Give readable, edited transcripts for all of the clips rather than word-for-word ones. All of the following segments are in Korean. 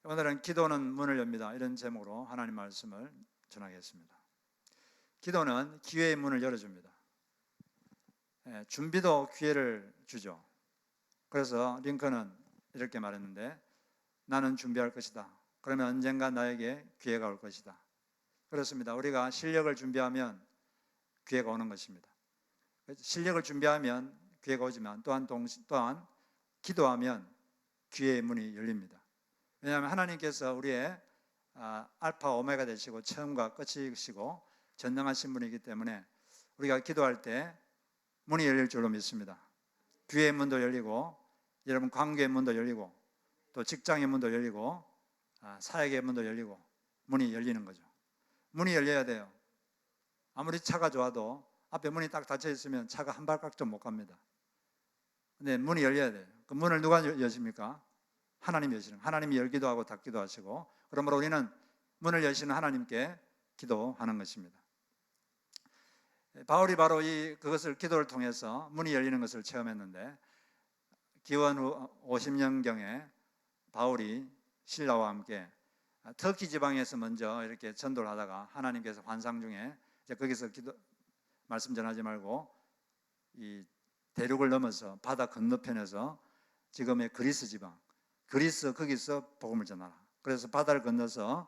오늘은 기도는 문을 엽니다. 이런 제목으로 하나님 말씀을 전하겠습니다. 기도는 기회의 문을 열어줍니다. 준비도 기회를 주죠. 그래서 링컨은 이렇게 말했는데, 나는 준비할 것이다. 그러면 언젠가 나에게 기회가 올 것이다. 그렇습니다. 우리가 실력을 준비하면 기회가 오는 것입니다. 실력을 준비하면 기회가 오지만 또한 기도하면 기회의 문이 열립니다. 왜냐하면 하나님께서 우리의 알파 오메가 되시고 처음과 끝이시고 전능하신 분이기 때문에 우리가 기도할 때 문이 열릴 줄로 믿습니다. 기회의 문도 열리고, 여러분 관계의 문도 열리고, 또 직장의 문도 열리고, 사역의 문도 열리고, 문이 열리는 거죠. 문이 열려야 돼요. 아무리 차가 좋아도 앞에 문이 딱 닫혀 있으면 차가 한 발짝도 못 갑니다. 근데 문이 열려야 돼요. 그 문을 누가 여십니까? 하나님이 여시는, 하나님이 열기도 하고 닫기도 하시고, 그러므로 우리는 문을 여시는 하나님께 기도하는 것입니다. 바울이 바로 그것을 기도를 통해서 문이 열리는 것을 체험했는데, 기원 후 50년경에 바울이 신라와 함께 터키 지방에서 먼저 이렇게 전도를 하다가 하나님께서 환상 중에 이제 거기서 말씀 전하지 말고 이 대륙을 넘어서 바다 건너편에서 지금의 그리스 지방, 거기서 복음을 전하라. 그래서 바다를 건너서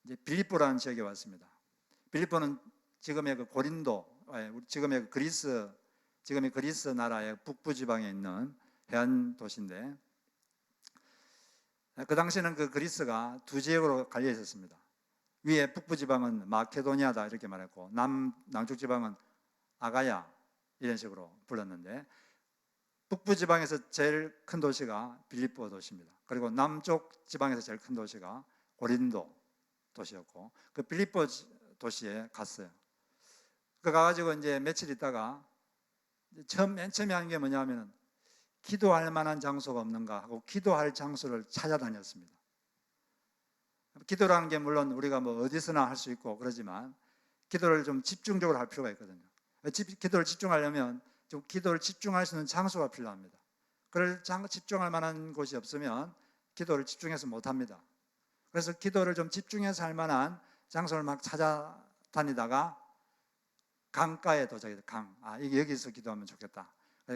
이제 빌립보라는 지역에 왔습니다. 빌립보는 지금의 그 고린도, 지금의 그리스 나라의 북부 지방에 있는 해안 도시인데, 그 당시에는 그 그리스가 두 지역으로 갈려 있었습니다. 위에 북부 지방은 마케도니아다 이렇게 말했고, 남쪽 지방은 아가야 이런 식으로 불렀는데, 북부 지방에서 제일 큰 도시가 빌립보 도시입니다. 그리고 남쪽 지방에서 제일 큰 도시가 고린도 도시였고, 그 빌립보 도시에 갔어요. 그 가가지고 이제 며칠 있다가 맨 처음에 한 게 뭐냐면, 기도할 만한 장소가 없는가 하고 기도할 장소를 찾아다녔습니다. 기도라는 게 물론 우리가 뭐 어디서나 할 수 있고 그러지만, 기도를 좀 집중적으로 할 필요가 있거든요. 기도를 집중하려면 좀 기도를 집중할 수 있는 장소가 필요합니다. 그걸 집중할 만한 곳이 없으면 기도를 집중해서 못합니다. 그래서 기도를 좀 집중해서 할 만한 장소를 막 찾아다니다가 강가에 도착해서 여기서 기도하면 좋겠다.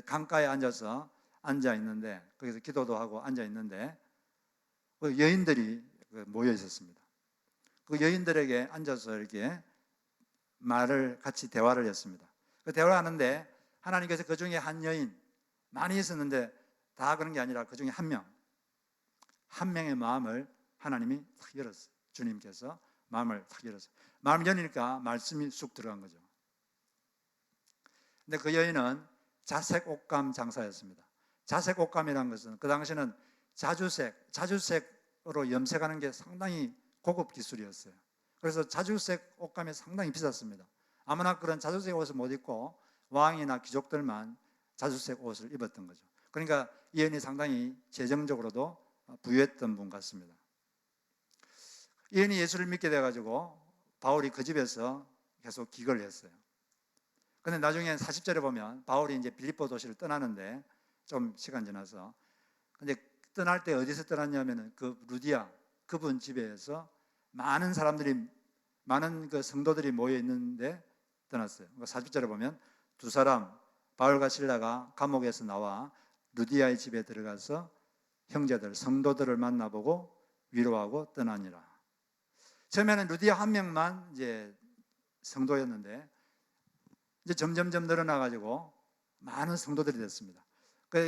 강가에 앉아 있는데, 거기서 기도도 하고 앉아 있는데 그 여인들이 모여 있었습니다. 그 여인들에게 앉아서 이렇게 같이 대화를 했습니다. 그 대화를 하는데 하나님께서 그 중에 한 여인, 많이 있었는데 다 그런 게 아니라 그 중에 한 명의 마음을 하나님이 탁 열었어요. 주님께서 마음을 탁 열었어요. 마음을 열리니까 말씀이 쑥 들어간 거죠. 근데 그 여인은 자색 옷감 장사였습니다. 자색 옷감이라는 것은 그 당시에는 자주색으로 염색하는 게 상당히 고급 기술이었어요. 그래서 자주색 옷감이 상당히 비쌌습니다. 아무나 그런 자주색 옷을 못 입고 왕이나 귀족들만 자주색 옷을 입었던 거죠. 그러니까 이 여인이 상당히 재정적으로도 부유했던 분 같습니다. 이 여인이 예수를 믿게 돼가지고 바울이 그 집에서 계속 기거를 했어요. 근데 나중에 40절에 보면 바울이 이제 빌립보 도시를 떠나는데, 좀 시간 지나서, 근데 떠날 때 어디서 떠났냐면은 그 루디아 그분 집에서 많은 그 성도들이 모여 있는데 떠났어요. 40절에 보면 두 사람, 바울과 실라가 감옥에서 나와 루디아의 집에 들어가서 형제들, 성도들을 만나보고 위로하고 떠나니라. 처음에는 루디아 한 명만 이제 성도였는데, 이제 점점점 늘어나가지고 많은 성도들이 됐습니다.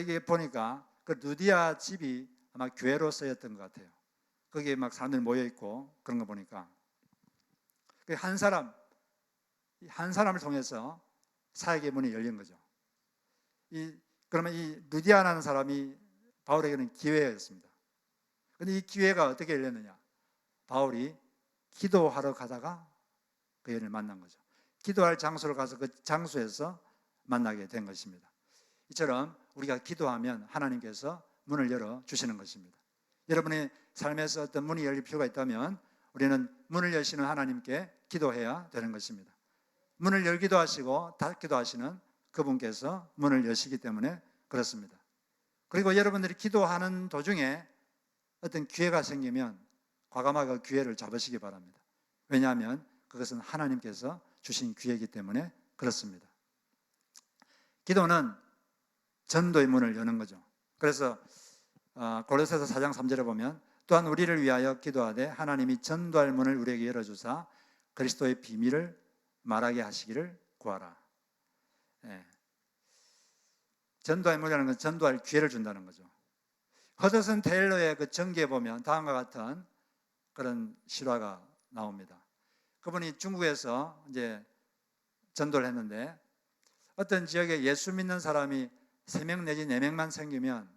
이게 보니까 그 루디아 집이 아마 교회로 쓰였던 것 같아요. 거기에 막 사람들이 모여 있고 그런 거 보니까 한 사람을 통해서 사역의 문이 열린 거죠. 그러면 이 루디아라는 사람이 바울에게는 기회였습니다. 그런데 이 기회가 어떻게 열렸느냐? 바울이 기도하러 가다가 그 여인을 만난 거죠. 기도할 장소를 가서 그 장소에서 만나게 된 것입니다. 이처럼 우리가 기도하면 하나님께서 문을 열어 주시는 것입니다. 여러분의 삶에서 어떤 문이 열릴 필요가 있다면 우리는 문을 여시는 하나님께 기도해야 되는 것입니다. 문을 열기도 하시고 닫기도 하시는 그분께서 문을 여시기 때문에 그렇습니다. 그리고 여러분들이 기도하는 도중에 어떤 기회가 생기면 과감하게 그 기회를 잡으시기 바랍니다. 왜냐하면 그것은 하나님께서 주신 기회이기 때문에 그렇습니다. 기도는 전도의 문을 여는 거죠. 그래서 골로새서 4장 3절에 보면 또한 우리를 위하여 기도하되 하나님이 전도할 문을 우리에게 열어주사 그리스도의 비밀을 말하게 하시기를 구하라. 예. 전도할 문이라는 건 전도할 기회를 준다는 거죠. 허드슨 테일러의 그 전기에 보면 다음과 같은 그런 실화가 나옵니다. 그분이 중국에서 이제 전도를 했는데 어떤 지역에 예수 믿는 사람이 3명 내지 4명만 생기면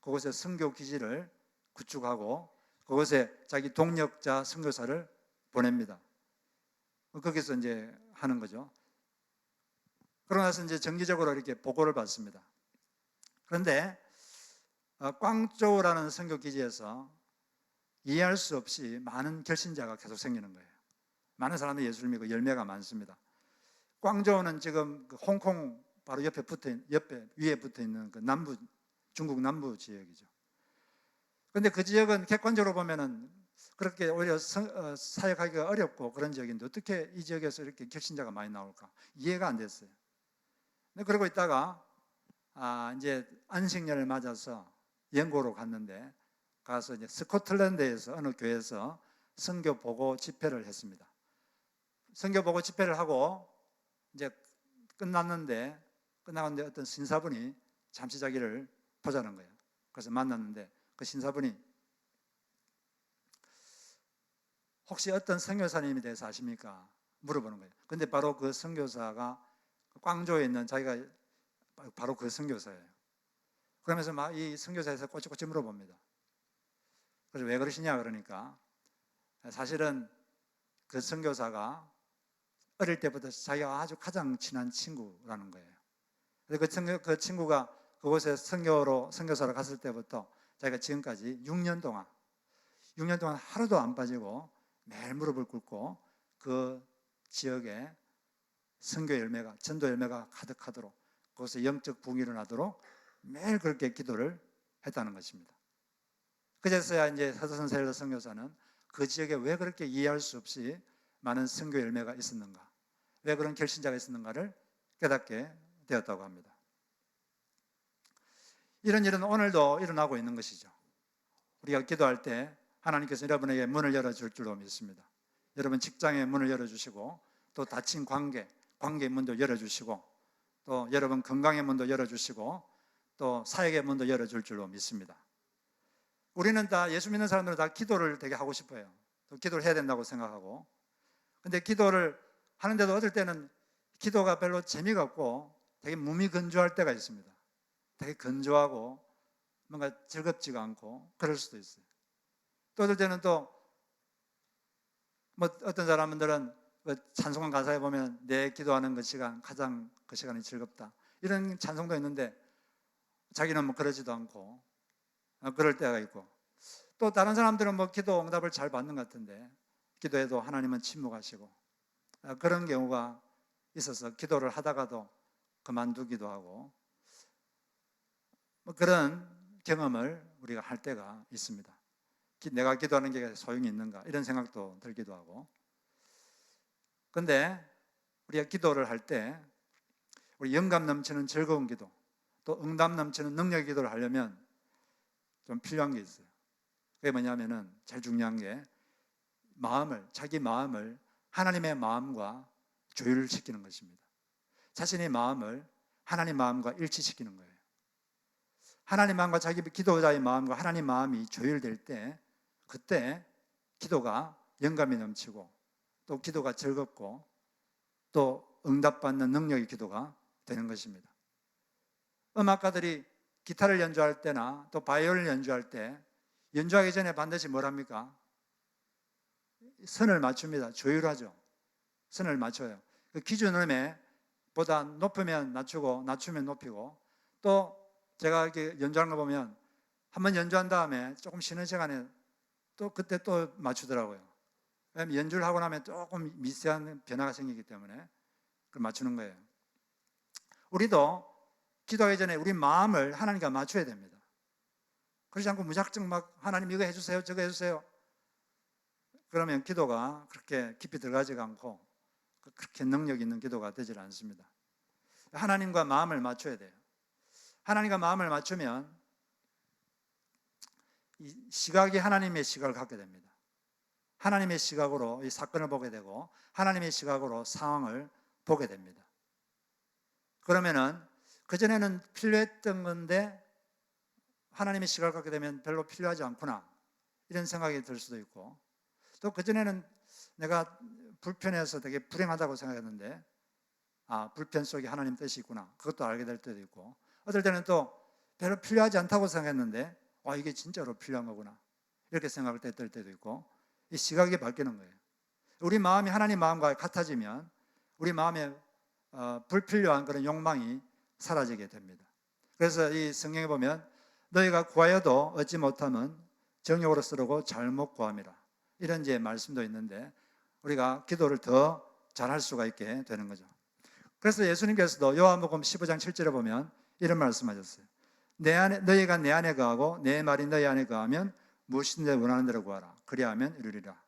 그곳에 선교 기지를 구축하고 그곳에 자기 동력자 선교사를 보냅니다. 거기서 이제 하는 거죠. 그러고 나서 이제 정기적으로 이렇게 보고를 받습니다. 그런데 꽝조우라는 선교 기지에서 이해할 수 없이 많은 결신자가 계속 생기는 거예요. 많은 사람들이 예수를 믿고 열매가 많습니다. 꽝조우는 지금 그 홍콩 바로 옆에 위에 붙어 있는 그 중국 남부 지역이죠. 그런데 그 지역은 객관적으로 보면은 그렇게 오히려 사역하기가 어렵고 그런 지역인데 어떻게 이 지역에서 이렇게 결신자가 많이 나올까 이해가 안 됐어요. 그러고 있다가 이제 안식년을 맞아서 연고로 갔는데 가서 이제 스코틀랜드에서 어느 교회에서 선교 보고 집회를 했습니다. 선교 보고 집회를 하고 이제 끝나는데 어떤 신사분이 잠시 자기를 보자는 거예요. 그래서 만났는데 그 신사분이 혹시 어떤 선교사님에 대해서 아십니까? 물어보는 거예요. 근데 바로 그 선교사가 꽝조에 있는 자기가 바로 그 선교사예요. 그러면서 막 이 선교사에서 꼬치꼬치 물어봅니다. 그래서 왜 그러시냐 그러니까 사실은 그 선교사가 어릴 때부터 자기가 아주 가장 친한 친구라는 거예요. 그 친구가 그곳에 선교사로 갔을 때부터 자기가 지금까지 6년 동안 하루도 안 빠지고 매일 무릎을 꿇고 그 지역에 선교 열매가, 전도 열매가 가득하도록 그곳에 영적 부흥이 일어나도록 매일 그렇게 기도를 했다는 것입니다. 그제서야 이제 허드슨 테일러 선교사는 그 지역에 왜 그렇게 이해할 수 없이 많은 선교 열매가 있었는가, 왜 그런 결신자가 있었는가를 깨닫게 되었다고 합니다. 이런 일은 오늘도 일어나고 있는 것이죠. 우리가 기도할 때 하나님께서 여러분에게 문을 열어줄 줄로 믿습니다. 여러분 직장의 문을 열어주시고 또 닫힌 관계의 문도 열어주시고 또 여러분 건강의 문도 열어주시고 또 사역의 문도 열어줄 줄로 믿습니다. 우리는 다 예수 믿는 사람들은 다 기도를 되게 하고 싶어요. 또 기도를 해야 된다고 생각하고, 근데 기도를 하는데도 어떨 때는 기도가 별로 재미가 없고 되게 무미건조할 때가 있습니다. 되게 건조하고 뭔가 즐겁지가 않고 그럴 수도 있어요. 또 어떨 때는 또 뭐 어떤 사람들은 찬송한 가사에 보면 내 기도하는 그 시간 가장 그 시간이 즐겁다 이런 찬송도 있는데 자기는 뭐 그러지도 않고 그럴 때가 있고, 또 다른 사람들은 뭐 기도 응답을 잘 받는 것 같은데 기도해도 하나님은 침묵하시고 그런 경우가 있어서 기도를 하다가도 그만두기도 하고 뭐 그런 경험을 우리가 할 때가 있습니다. 내가 기도하는 게 소용이 있는가 이런 생각도 들기도 하고. 그런데 우리가 기도를 할 때 우리 영감 넘치는 즐거운 기도 또 응답 넘치는 능력 기도를 하려면 좀 필요한 게 있어요. 그게 뭐냐면은 제일 중요한 게 자기 마음을 하나님의 마음과 조율시키는 것입니다. 자신의 마음을 하나님 마음과 일치시키는 거예요. 하나님 마음과 자기 기도자의 마음과 하나님 마음이 조율될 때 그때 기도가 영감이 넘치고 또 기도가 즐겁고 또 응답받는 능력의 기도가 되는 것입니다. 음악가들이 기타를 연주할 때나 또 바이올린을 연주할 때 연주하기 전에 반드시 뭘 합니까? 선을 맞춥니다. 조율하죠. 선을 맞춰요. 그 기준음에 보다 높으면 낮추고 낮추면 높이고, 또 제가 이렇게 연주하는 거 보면 한번 연주한 다음에 조금 쉬는 시간에 또 그때 또 맞추더라고요. 왜냐하면 연주를 하고 나면 조금 미세한 변화가 생기기 때문에 그걸 맞추는 거예요. 우리도 기도하기 전에 우리 마음을 하나님과 맞춰야 됩니다. 그러지 않고 무작정 막 하나님 이거 해주세요, 저거 해주세요. 그러면 기도가 그렇게 깊이 들어가지가 않고 그렇게 능력 있는 기도가 되질 않습니다. 하나님과 마음을 맞춰야 돼요. 하나님과 마음을 맞추면 이 시각이 하나님의 시각을 갖게 됩니다. 하나님의 시각으로 이 사건을 보게 되고 하나님의 시각으로 상황을 보게 됩니다. 그러면은 그전에는 필요했던 건데 하나님의 시각을 갖게 되면 별로 필요하지 않구나 이런 생각이 들 수도 있고, 또 그전에는 내가 불편해서 되게 불행하다고 생각했는데 불편 속에 하나님 뜻이 있구나 그것도 알게 될 때도 있고, 어떨 때는 또 별로 필요하지 않다고 생각했는데 이게 진짜로 필요한 거구나 이렇게 생각할 때도 있고, 이 시각이 바뀌는 거예요. 우리 마음이 하나님 마음과 같아지면 우리 마음에 불필요한 그런 욕망이 사라지게 됩니다. 그래서 이 성경에 보면 너희가 구하여도 얻지 못하면 정욕으로 쓰르고 잘못 구함이라 이런 이제 말씀도 있는데, 우리가 기도를 더 잘할 수가 있게 되는 거죠. 그래서 예수님께서도 요한복음 15장 7절에 보면 이런 말씀하셨어요. 너희가 내 안에 거하고 내 말이 너희 안에 거하면 무엇이든지 원하는 대로 구하라 그리하면 이루리라.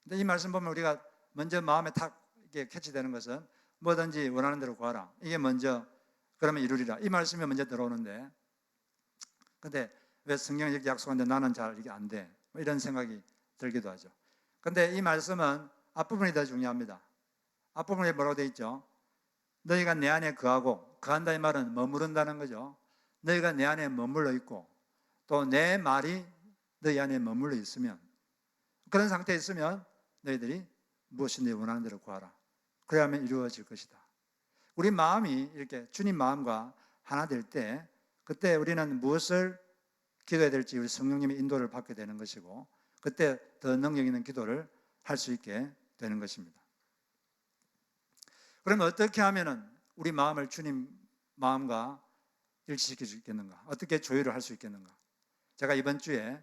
근데 이 말씀 보면 우리가 먼저 마음에 탁 이게 캐치되는 것은 뭐든지 원하는 대로 구하라, 이게 먼저, 그러면 이루리라 이 말씀이 먼저 들어오는데, 근데 왜 성경이 이렇게 약속하는데 나는 잘 이게 안 돼, 이런 생각이 들기도 하죠. 근데 이 말씀은 앞부분이 더 중요합니다. 앞부분에 뭐라고 되어 있죠? 너희가 내 안에 거하고, 거한다 이 말은 머무른다는 거죠. 너희가 내 안에 머물러 있고 또 내 말이 너희 안에 머물러 있으면, 그런 상태에 있으면 너희들이 무엇인지 원하는 대로 구하라 그래야만 이루어질 것이다. 우리 마음이 이렇게 주님 마음과 하나 될 때, 그때 우리는 무엇을 기도해야 될지 우리 성령님의 인도를 받게 되는 것이고, 그때 더 능력 있는 기도를 할 수 있게 되는 것입니다. 그러면 어떻게 하면은 우리 마음을 주님 마음과 일치시킬 수 있겠는가? 어떻게 조율을 할 수 있겠는가? 제가 이번 주에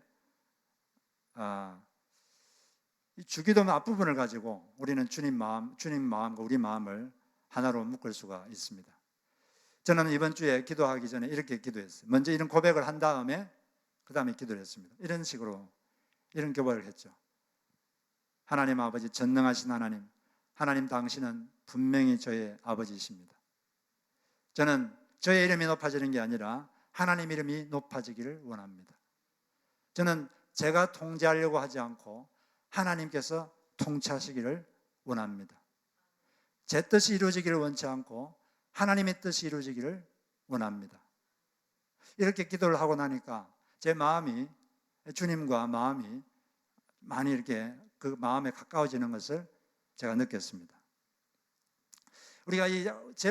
이 주기도문 앞부분을 가지고 우리는 주님 마음과 우리 마음을 하나로 묶을 수가 있습니다. 저는 이번 주에 기도하기 전에 이렇게 기도했어요. 먼저 이런 고백을 한 다음에 그 다음에 기도를 했습니다. 이런 식으로 이런 고백을 했죠. 하나님 아버지, 전능하신 하나님, 하나님 당신은 분명히 저의 아버지이십니다. 저는 저의 이름이 높아지는 게 아니라 하나님 이름이 높아지기를 원합니다. 저는 제가 통제하려고 하지 않고 하나님께서 통치하시기를 원합니다. 제 뜻이 이루어지기를 원치 않고 하나님의 뜻이 이루어지기를 원합니다. 이렇게 기도를 하고 나니까 제 마음이, 주님과 마음이 많이 이렇게 그 마음에 가까워지는 것을 제가 느꼈습니다. 우리가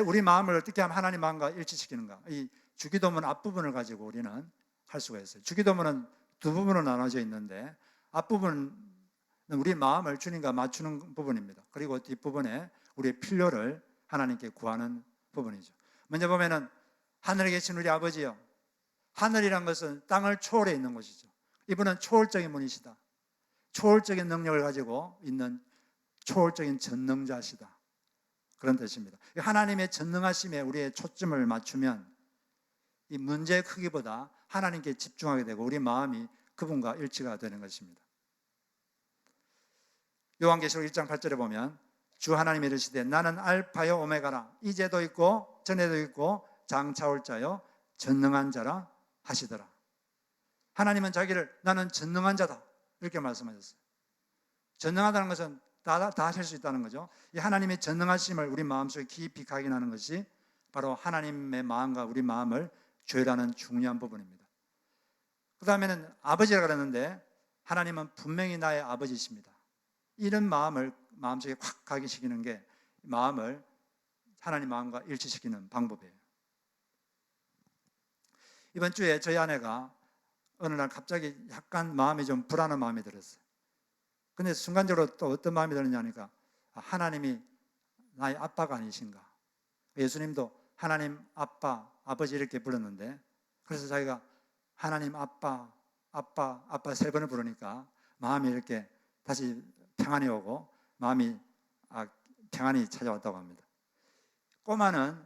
우리 마음을 어떻게 하면 하나님 마음과 일치시키는가? 이 주기도문 앞부분을 가지고 우리는 할 수가 있어요. 주기도문은 두 부분으로 나눠져 있는데, 앞부분은 우리 마음을 주님과 맞추는 부분입니다. 그리고 뒷부분에 우리의 필요를 하나님께 구하는 부분이죠. 먼저 보면은 하늘에 계신 우리 아버지요. 하늘이란 것은 땅을 초월해 있는 곳이죠. 이분은 초월적인 분이시다. 초월적인 능력을 가지고 있는 초월적인 전능자시다. 그런 뜻입니다. 하나님의 전능하심에 우리의 초점을 맞추면 이 문제의 크기보다 하나님께 집중하게 되고 우리 마음이 그분과 일치가 되는 것입니다. 요한계시록 1장 8절에 보면 주 하나님이 이르시되 나는 알파요 오메가라, 이제도 있고 전에도 있고 장차 올 자요 전능한 자라 하시더라. 하나님은 자기를 나는 전능한 자다 이렇게 말씀하셨어요. 전능하다는 것은 다 하실 수 있다는 거죠. 이 하나님의 전능하심을 우리 마음속에 깊이 각인하는 것이 바로 하나님의 마음과 우리 마음을 조율하는 중요한 부분입니다. 그 다음에는 아버지라 그랬는데 하나님은 분명히 나의 아버지이십니다. 이런 마음을 마음속에 확 각인시키는 게 마음을 하나님 마음과 일치시키는 방법이에요. 이번 주에 저희 아내가 어느 날 갑자기 약간 마음이 좀 불안한 마음이 들었어요. 근데 순간적으로 또 어떤 마음이 들었냐니까 하나님이 나의 아빠가 아니신가. 예수님도 하나님 아빠, 아버지 이렇게 불렀는데, 그래서 자기가 하나님 아빠, 아빠, 아빠 세 번을 부르니까 마음이 이렇게 다시 평안이 오고 마음이 평안이 찾아왔다고 합니다. 꼬마는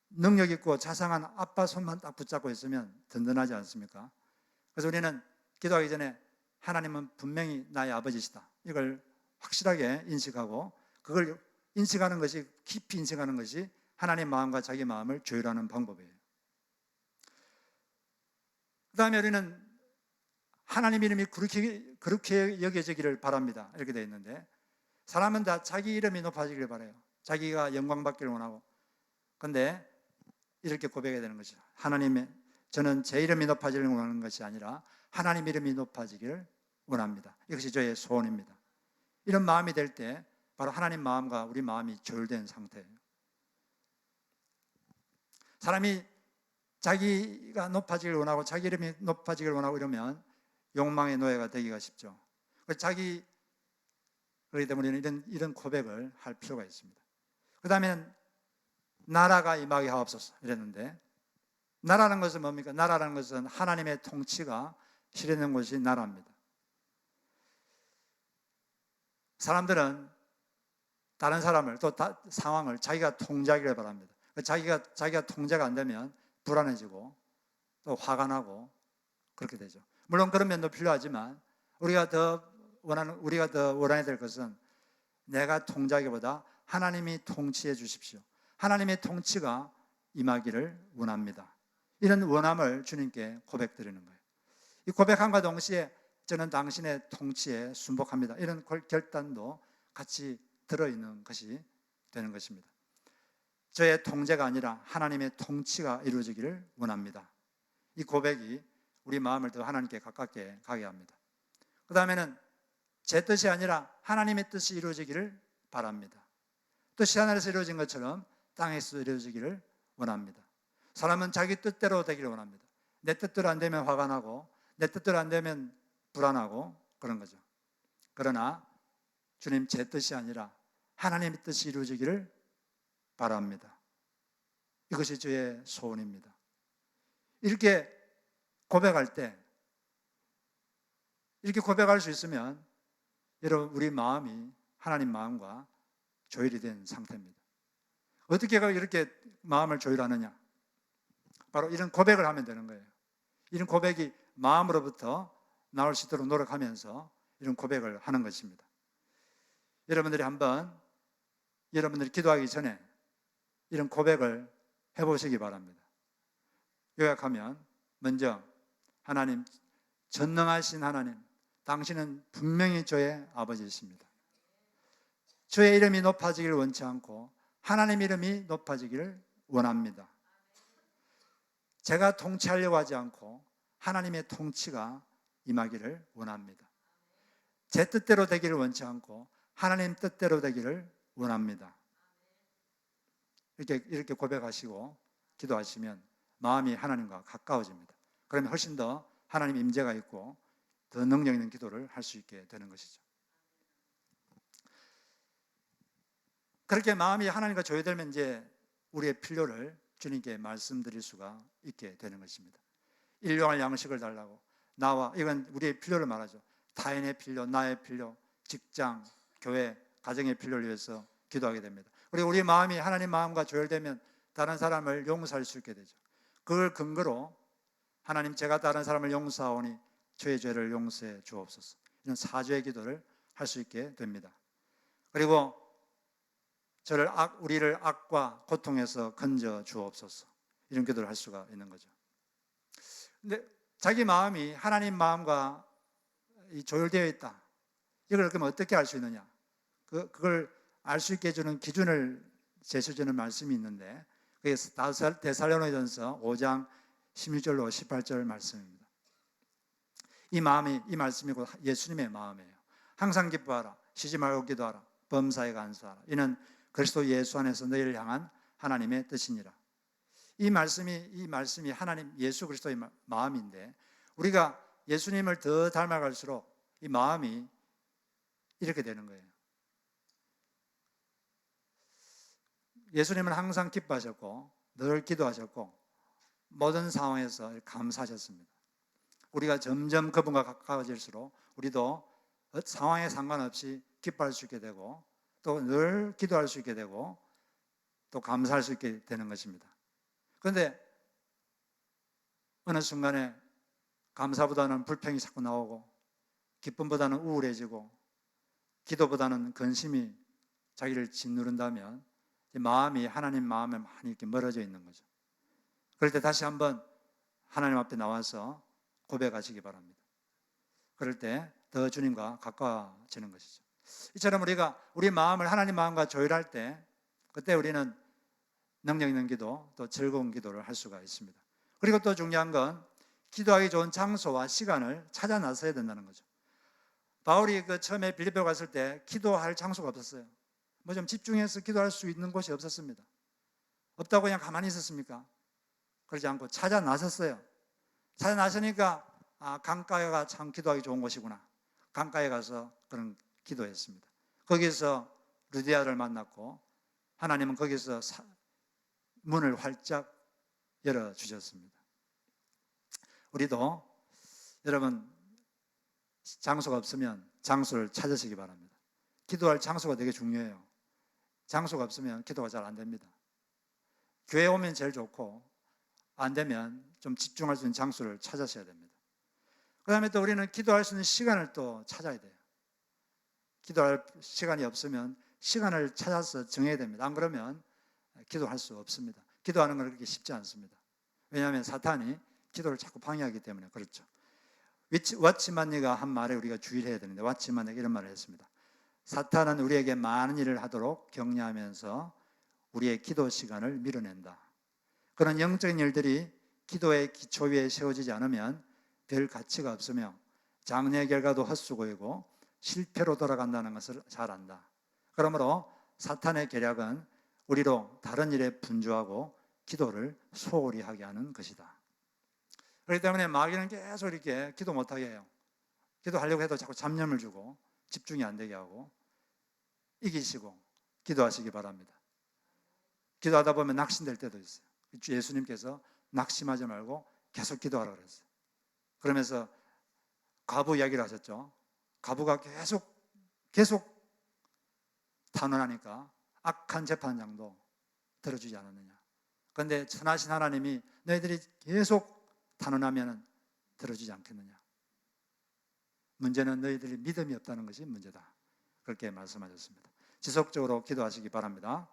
능력 있고 자상한 아빠 손만 딱 붙잡고 있으면 든든하지 않습니까? 그래서 우리는 기도하기 전에 하나님은 분명히 나의 아버지시다, 이걸 확실하게 인식하고, 그걸 인식하는 것이, 깊이 인식하는 것이 하나님 마음과 자기 마음을 조율하는 방법이에요. 그 다음에 우리는 하나님 이름이 그렇게 여겨지기를 바랍니다, 이렇게 되어 있는데, 사람은 다 자기 이름이 높아지기를 바라요. 자기가 영광받기를 원하고. 그런데 이렇게 고백해야 되는 거죠. 하나님의, 저는 제 이름이 높아지기를 원하는 것이 아니라 하나님 이름이 높아지기를 원합니다. 이것이 저의 소원입니다. 이런 마음이 될 때 바로 하나님 마음과 우리 마음이 조율된 상태예요. 사람이 자기가 높아지기를 원하고 자기 이름이 높아지기를 원하고 이러면 욕망의 노예가 되기가 쉽죠. 그렇기 때문에 우리는 이런 고백을 할 필요가 있습니다. 그 다음에는 나라가 임하게 하옵소서 이랬는데, 나라는 것은 뭡니까? 나라는 것은 하나님의 통치가 실현된 것이 나라입니다. 사람들은 다른 사람을, 또 상황을 자기가 통제하기를 바랍니다. 자기가 통제가 안 되면 불안해지고 또 화가 나고 그렇게 되죠. 물론 그런 면도 필요하지만 우리가 더 원해야 될 것은 내가 통제하기보다 하나님이 통치해 주십시오, 하나님의 통치가 임하기를 원합니다, 이런 원함을 주님께 고백드리는 거예요. 이 고백함과 동시에 저는 당신의 통치에 순복합니다, 이런 결단도 같이 들어있는 것이 되는 것입니다. 저의 통제가 아니라 하나님의 통치가 이루어지기를 원합니다. 이 고백이 우리 마음을 더 하나님께 가깝게 가게 합니다. 그 다음에는 제 뜻이 아니라 하나님의 뜻이 이루어지기를 바랍니다. 뜻이 하늘에서 이루어진 것처럼 땅에서 이루어지기를 원합니다. 사람은 자기 뜻대로 되기를 원합니다. 내 뜻대로 안 되면 화가 나고 내 뜻대로 안 되면 불안하고 그런 거죠. 그러나 주님, 제 뜻이 아니라 하나님의 뜻이 이루어지기를 바랍니다. 이것이 저의 소원입니다. 이렇게 고백할 때, 이렇게 고백할 수 있으면 여러분, 우리 마음이 하나님 마음과 조율이 된 상태입니다. 어떻게 이렇게 마음을 조율하느냐? 바로 이런 고백을 하면 되는 거예요. 이런 고백이 마음으로부터 나올 수 있도록 노력하면서 이런 고백을 하는 것입니다. 여러분들이 기도하기 전에 이런 고백을 해보시기 바랍니다. 요약하면, 먼저 하나님, 전능하신 하나님, 당신은 분명히 저의 아버지이십니다. 저의 이름이 높아지기를 원치 않고 하나님 이름이 높아지기를 원합니다. 제가 통치하려고 하지 않고 하나님의 통치가 임하기를 원합니다. 제 뜻대로 되기를 원치 않고 하나님 뜻대로 되기를 원합니다. 이렇게 고백하시고 기도하시면 마음이 하나님과 가까워집니다. 그러면 훨씬 더 하나님 임재가 있고 더 능력 있는 기도를 할 수 있게 되는 것이죠. 그렇게 마음이 하나님과 조율되면 이제 우리의 필요를 주님께 말씀드릴 수가 있게 되는 것입니다. 일용할 양식을 달라고, 이건 우리의 필요를 말하죠. 타인의 필요, 나의 필요, 직장, 교회, 가정의 필요를 위해서 기도하게 됩니다. 그리고 우리 마음이 하나님 마음과 조율되면 다른 사람을 용서할 수 있게 되죠. 그걸 근거로 하나님, 제가 다른 사람을 용서하오니 저의 죄를 용서해 주옵소서, 이런 사죄의 기도를 할 수 있게 됩니다. 그리고 우리를 악과 고통에서 건져 주옵소서, 이런 기도를 할 수가 있는 거죠. 근데 자기 마음이 하나님 마음과 조율되어 있다, 이걸 그럼 어떻게 알 수 있느냐? 그걸 알 수 있게 해주는 기준을 제시해주는 말씀이 있는데, 그게 데살로니가전서 5장 16절로 18절 말씀입니다. 이 말씀이 곧 예수님의 마음이에요. 항상 기뻐하라, 쉬지 말고 기도하라, 범사에 간수하라, 이는 그리스도 예수 안에서 너희를 향한 하나님의 뜻이니라. 이 말씀이 하나님 예수 그리스도의 마음인데, 우리가 예수님을 더 닮아갈수록 이 마음이 이렇게 되는 거예요. 예수님은 항상 기뻐하셨고 늘 기도하셨고 모든 상황에서 감사하셨습니다. 우리가 점점 그분과 가까워질수록 우리도 상황에 상관없이 기뻐할 수 있게 되고 또 늘 기도할 수 있게 되고 또 감사할 수 있게 되는 것입니다. 그런데 어느 순간에 감사보다는 불평이 자꾸 나오고, 기쁨보다는 우울해지고, 기도보다는 근심이 자기를 짓누른다면 마음이 하나님 마음에 많이 이렇게 멀어져 있는 거죠. 그럴 때 다시 한번 하나님 앞에 나와서 고백하시기 바랍니다. 그럴 때 더 주님과 가까워지는 것이죠. 이처럼 우리가 우리 마음을 하나님 마음과 조율할 때, 그때 우리는 능력 있는 기도, 또 즐거운 기도를 할 수가 있습니다. 그리고 또 중요한 건 기도하기 좋은 장소와 시간을 찾아 나서야 된다는 거죠. 바울이 처음에 빌립보 갔을 때 기도할 장소가 없었어요. 뭐 좀 집중해서 기도할 수 있는 곳이 없었습니다. 없다고 그냥 가만히 있었습니까? 그러지 않고 찾아 나섰어요. 찾아 나서니까 강가가 참 기도하기 좋은 곳이구나. 강가에 가서 그런 기도했습니다. 거기서 루디아를 만났고, 하나님은 거기서 문을 활짝 열어주셨습니다. 우리도 여러분 장소가 없으면 장소를 찾으시기 바랍니다. 기도할 장소가 되게 중요해요. 장소가 없으면 기도가 잘 안 됩니다. 교회 오면 제일 좋고, 안 되면 좀 집중할 수 있는 장소를 찾으셔야 됩니다. 그 다음에 또 우리는 기도할 수 있는 시간을 또 찾아야 돼요. 기도할 시간이 없으면 시간을 찾아서 정해야 됩니다. 안 그러면 기도할 수 없습니다. 기도하는 건 그렇게 쉽지 않습니다. 왜냐하면 사탄이 기도를 자꾸 방해하기 때문에 그렇죠. 왓츠만니가 한 말에 우리가 주의를 해야 되는데, 왓츠만니가 이런 말을 했습니다. 사탄은 우리에게 많은 일을 하도록 격려하면서 우리의 기도 시간을 밀어낸다. 그런 영적인 일들이 기도의 기초 위에 세워지지 않으면 별 가치가 없으며 장래 결과도 헛수고이고 실패로 돌아간다는 것을 잘 안다. 그러므로 사탄의 계략은 우리로 다른 일에 분주하고 기도를 소홀히 하게 하는 것이다. 그렇기 때문에 마귀는 계속 이렇게 기도 못하게 해요. 기도하려고 해도 자꾸 잡념을 주고 집중이 안 되게 하고, 이기시고 기도하시기 바랍니다. 기도하다 보면 낙심될 때도 있어요. 예수님께서 낙심하지 말고 계속 기도하라 그랬어요. 그러면서 과부 이야기를 하셨죠. 과부가 계속 탄원하니까 악한 재판장도 들어주지 않았느냐. 그런데 선하신 하나님이 너희들이 계속 탄원하면 들어주지 않겠느냐. 문제는 너희들이 믿음이 없다는 것이 문제다. 그렇게 말씀하셨습니다. 지속적으로 기도하시기 바랍니다.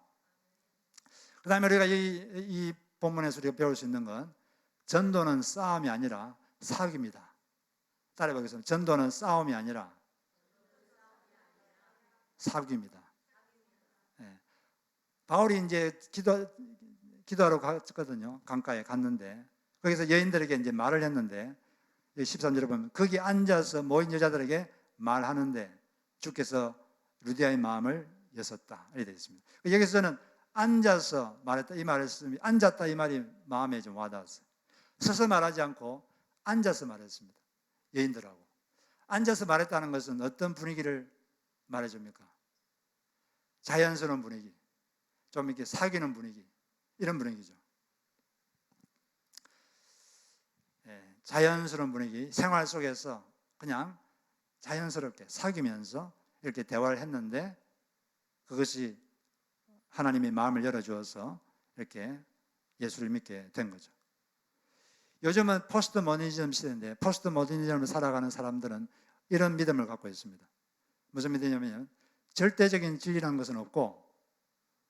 그 다음에 우리가 이 본문에서 우리가 배울 수 있는 건, 전도는 싸움이 아니라 사역입니다. 따라해보겠습니다. 전도는 싸움이 아니라 사역입니다. 네. 바울이 이제 기도하러 갔거든요. 강가에 갔는데, 거기서 여인들에게 이제 말을 했는데, 13절에 보면 거기 앉아서 모인 여자들에게 말하는데 주께서 루디아의 마음을 여섰다. 이렇게 되어 있습니다. 여기서는 앉아서 말했다 이 말을 쓰면, 앉았다 이 말이 마음에 좀 와닿았어요. 서서 말하지 않고 앉아서 말했습니다. 여인들하고 앉아서 말했다는 것은 어떤 분위기를 말해줍니까? 자연스러운 분위기, 좀 이렇게 사귀는 분위기, 이런 분위기죠. 자연스러운 분위기, 생활 속에서 그냥 자연스럽게 사귀면서 이렇게 대화를 했는데, 그것이 하나님의 마음을 열어주어서 이렇게 예수를 믿게 된 거죠. 요즘은 포스트 모더니즘 시대인데, 포스트 모더니즘을 살아가는 사람들은 이런 믿음을 갖고 있습니다. 무슨 믿음이냐면, 절대적인 진리라는 것은 없고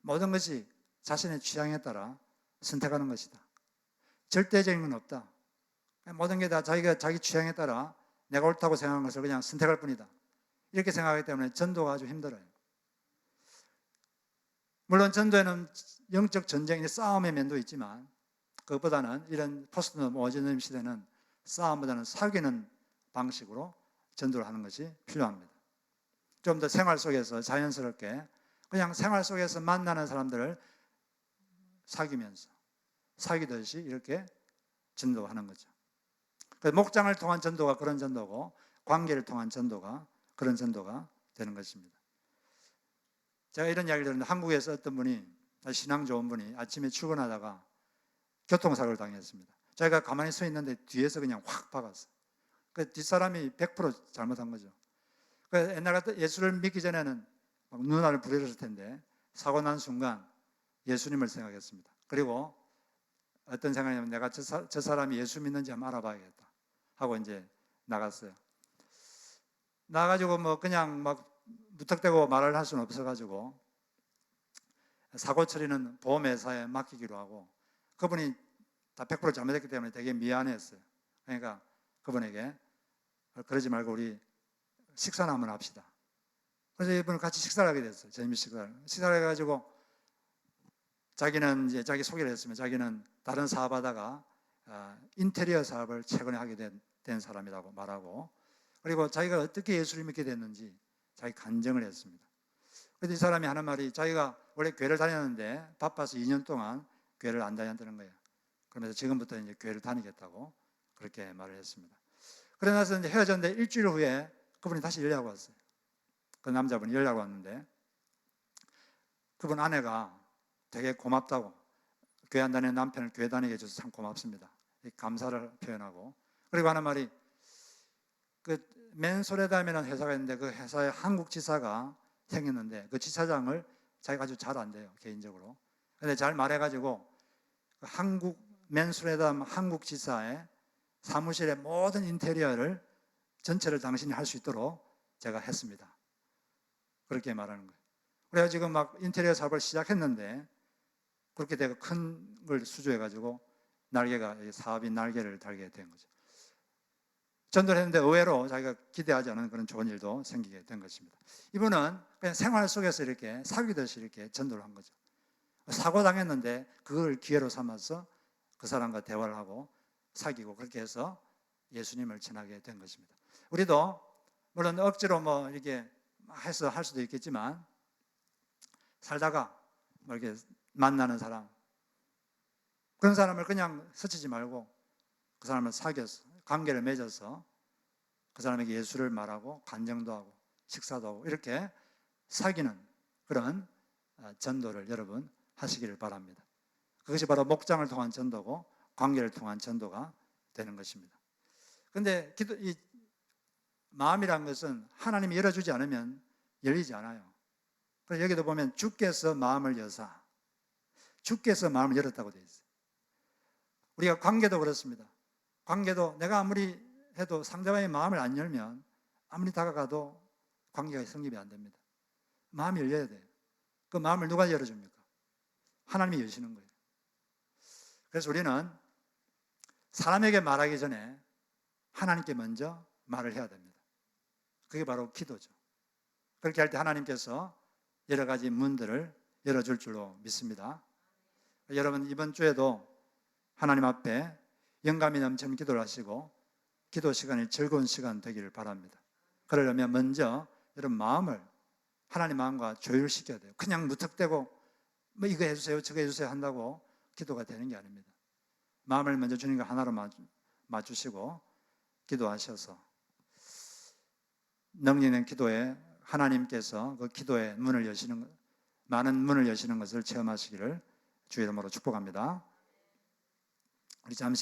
모든 것이 자신의 취향에 따라 선택하는 것이다. 절대적인 건 없다. 모든 게 다 자기가 자기 취향에 따라 내가 옳다고 생각하는 것을 그냥 선택할 뿐이다. 이렇게 생각하기 때문에 전도가 아주 힘들어요. 물론 전도에는 영적 전쟁의 싸움의 면도 있지만, 그것보다는 이런 포스트 모더니즘 시대는 싸움보다는 사귀는 방식으로 전도를 하는 것이 필요합니다. 좀 더 생활 속에서 자연스럽게 그냥 생활 속에서 만나는 사람들을 사귀듯이 이렇게 전도하는 거죠. 목장을 통한 전도가 그런 전도고, 관계를 통한 전도가 그런 전도가 되는 것입니다. 제가 이런 이야기를 들었는데, 한국에서 어떤 분이, 신앙 좋은 분이 아침에 출근하다가 교통사고를 당했습니다. 자기가 가만히 서 있는데 뒤에서 그냥 확 박았어요. 그 뒷사람이 100% 잘못한 거죠. 옛날 같은 예수를 믿기 전에는 막 눈알을 부러졌을 텐데, 사고 난 순간 예수님을 생각했습니다. 그리고 어떤 생각이냐면, 내가 저 사람이 예수 믿는지 한번 알아봐야겠다. 하고 이제 나갔어요. 나가지고 뭐 그냥 막 무턱대고 말을 할 수는 없어가지고 사고 처리는 보험회사에 맡기기로 하고, 그분이 다 100% 잘못했기 때문에 되게 미안했어요. 그러니까 그분에게 그러지 말고 우리 식사나 한번 합시다. 그래서 이분을 같이 식사를 하게 됐어요. 저녁 식사를 해가지고 자기는 이제 자기 소개를 했으면 자기는 다른 사업하다가 인테리어 사업을 최근에 하게 된 사람이라고 말하고, 그리고 자기가 어떻게 예수를 믿게 됐는지 자기 간증을 했습니다. 그래서 이 사람이 하는 말이, 자기가 원래 교회를 다녔는데 바빠서 2년 동안 교회를 안 다녔다는 거예요. 그러면서 지금부터 이제 교회를 다니겠다고 그렇게 말을 했습니다. 그러고 나서 이제 헤어졌는데 일주일 후에 그분이 다시 연락이 왔어요. 그 남자분이 연락이 왔는데 그분 아내가 되게 고맙다고, 교회 안 다니는 남편을 교회 다니게 해줘서 참 고맙습니다, 감사를 표현하고, 그리고 하는 말이, 그 맨소레담이라는 회사가 있는데 그 회사에 한국 지사가 생겼는데 그 지사장을 자기가 아주 잘 안돼요, 개인적으로. 근데 잘 말해가지고 한국 맨소레담 한국 지사의 사무실의 모든 인테리어를 전체를 당신이 할 수 있도록 제가 했습니다, 그렇게 말하는 거예요. 그래서 지금 막 인테리어 사업을 시작했는데 그렇게 되고 큰 걸 수주해가지고 날개가, 사업이 날개를 달게 된 거죠. 전도를 했는데 의외로 자기가 기대하지 않은 그런 좋은 일도 생기게 된 것입니다. 이분은 그냥 생활 속에서 이렇게 사귀듯이 이렇게 전도를 한 거죠. 사고 당했는데 그걸 기회로 삼아서 그 사람과 대화를 하고 사귀고, 그렇게 해서 예수님을 전하게 된 것입니다. 우리도 물론 억지로 뭐 이렇게 해서 할 수도 있겠지만, 살다가 뭐 이렇게 만나는 사람, 그런 사람을 그냥 스치지 말고 그 사람을 사귀어서 관계를 맺어서 그 사람에게 예수를 말하고 간증도 하고 식사도 하고 이렇게 사귀는 그런 전도를 여러분 하시기를 바랍니다. 그것이 바로 목장을 통한 전도고 관계를 통한 전도가 되는 것입니다. 그런데 이 마음이란 것은 하나님이 열어주지 않으면 열리지 않아요. 그래서 여기도 보면 주께서 마음을 여사, 주께서 마음을 열었다고 되어 있어요. 우리가 관계도 그렇습니다. 관계도 내가 아무리 해도 상대방의 마음을 안 열면 아무리 다가가도 관계가 성립이 안 됩니다. 마음이 열려야 돼요. 그 마음을 누가 열어줍니까? 하나님이 여시는 거예요. 그래서 우리는 사람에게 말하기 전에 하나님께 먼저 말을 해야 됩니다. 그게 바로 기도죠. 그렇게 할 때 하나님께서 여러 가지 문들을 열어줄 줄로 믿습니다. 여러분 이번 주에도 하나님 앞에 영감이 넘치는 기도를 하시고 기도 시간이 즐거운 시간 되기를 바랍니다. 그러려면 먼저 여러분 마음을 하나님 마음과 조율시켜야 돼요. 그냥 무턱대고 뭐 이거 해주세요 저거 해주세요 한다고 기도가 되는 게 아닙니다. 마음을 먼저 주님과 하나로 맞추시고 기도하셔서 능력 있는 기도에 하나님께서 그 기도의 문을 여시는, 많은 문을 여시는 것을 체험하시기를 주의 이름으로 축복합니다. 우리 잠시